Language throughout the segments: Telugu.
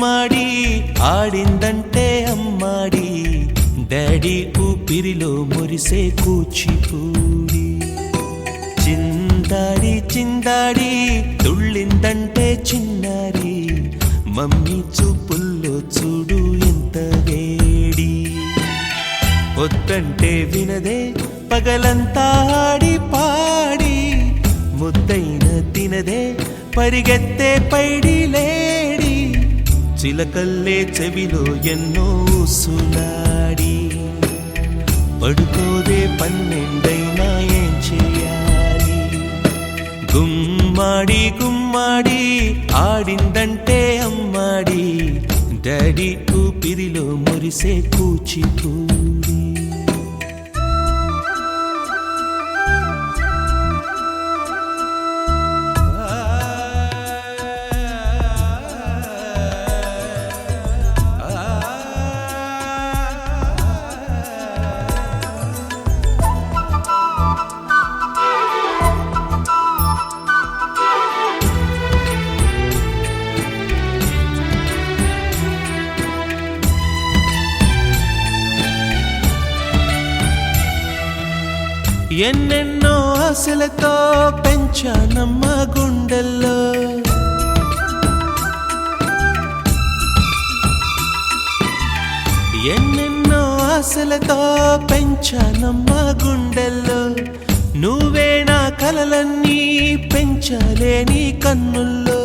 గుమ్మాడి ఆడిందంటే అమ్మాడి డాడీ ఊపిరిలో మురిసే కూచిపూడి చిందాడి చిందాడి తుళ్ళిందంటే చిన్నారి మమ్మీ చూపుల్లో చూడు ఎంత వేడి వద్దంటే వినదే పగలంతా ఆడి పాడి ముద్దైన తినదే పరిగెత్తే పైడి లేడి చిలకల్లే చెవిలో ఎన్నో సులాడి పడుకోదే పన్నెండైనా ఏం చేయాలి గుమ్మాడి గుమ్మాడి ఆడిందంటే అమ్మాడి డాడీ ఊపిరిలో మురిసే కూచిపూడి ఎన్నెన్నో ఆశలతో పెంచానమ్మ గుండెల్లో ఎన్నెన్నో ఆశలతో పెంచానమ్మ గుండెల్లో నువ్వే నా కలలన్నీ పెంచాలే నీ కన్నుల్లో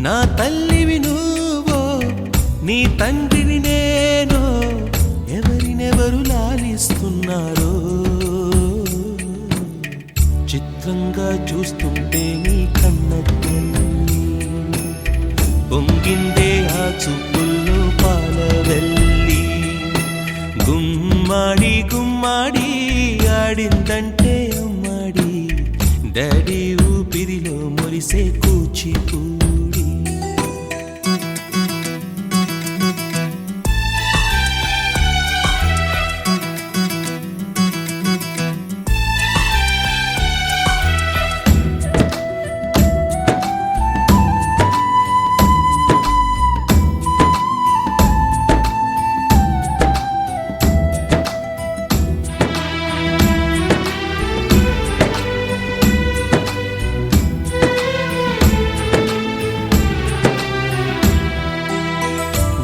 నా తల్లివి నువ్వో నీ తండ్రిని నేను ఎవరినెవరు లాలిస్తున్నారో చిత్రంగా చూస్తుంటే నీ కన్నెల్లి పొంగిందే ఆ చూపుల్లో పాలవెల్లి గుమ్మాడి గుమ్మాడి ఆడిందంటే అమ్మాడి డాడీ ఊపిరిలో మురిసే కూచిపూడి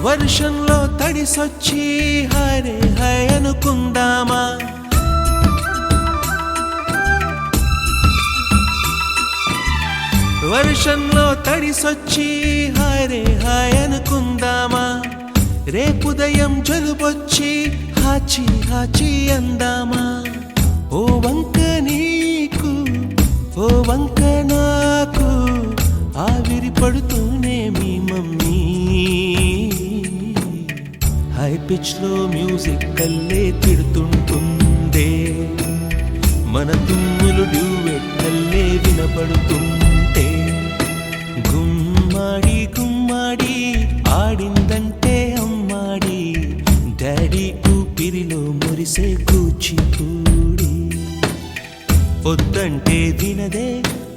వర్షంలో తడిసొచ్చి హరే హై అనుకుందామా వర్షంలో తడిసొచ్చి హరే హై అనుకుందామా రేపుదయం జలుబొచ్చి హాచి హాచి అందామా ఓ వంక నీకు ఓ వంక నాకు ఆవిరి పడుతూనే మీ మమ్మీ హై పిచ్ లో మ్యూజిక్ కల్లే తిడుతుంటుందే మన తుమ్ములు డ్యూయెట్ కల్లే వినపడుతుంటే గుమ్మాడి గుమ్మాడి ఆడిందంటే అమ్మాడి డాడీ ఊపిరిలో మురిసే కూచిపూడి వద్దంటే వినదే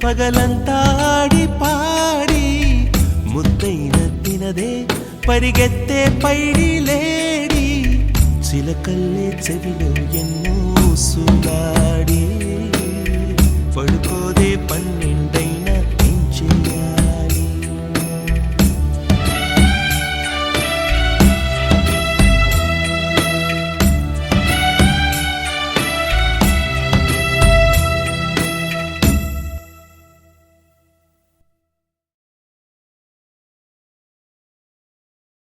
పగలంతా ఆడి పాడి ముద్దైన తినదే పరిగెత్తే పైడి లేడి చిలకల్లే చెవిలో ఎన్నో సులాడి పడుకోదే పన్నె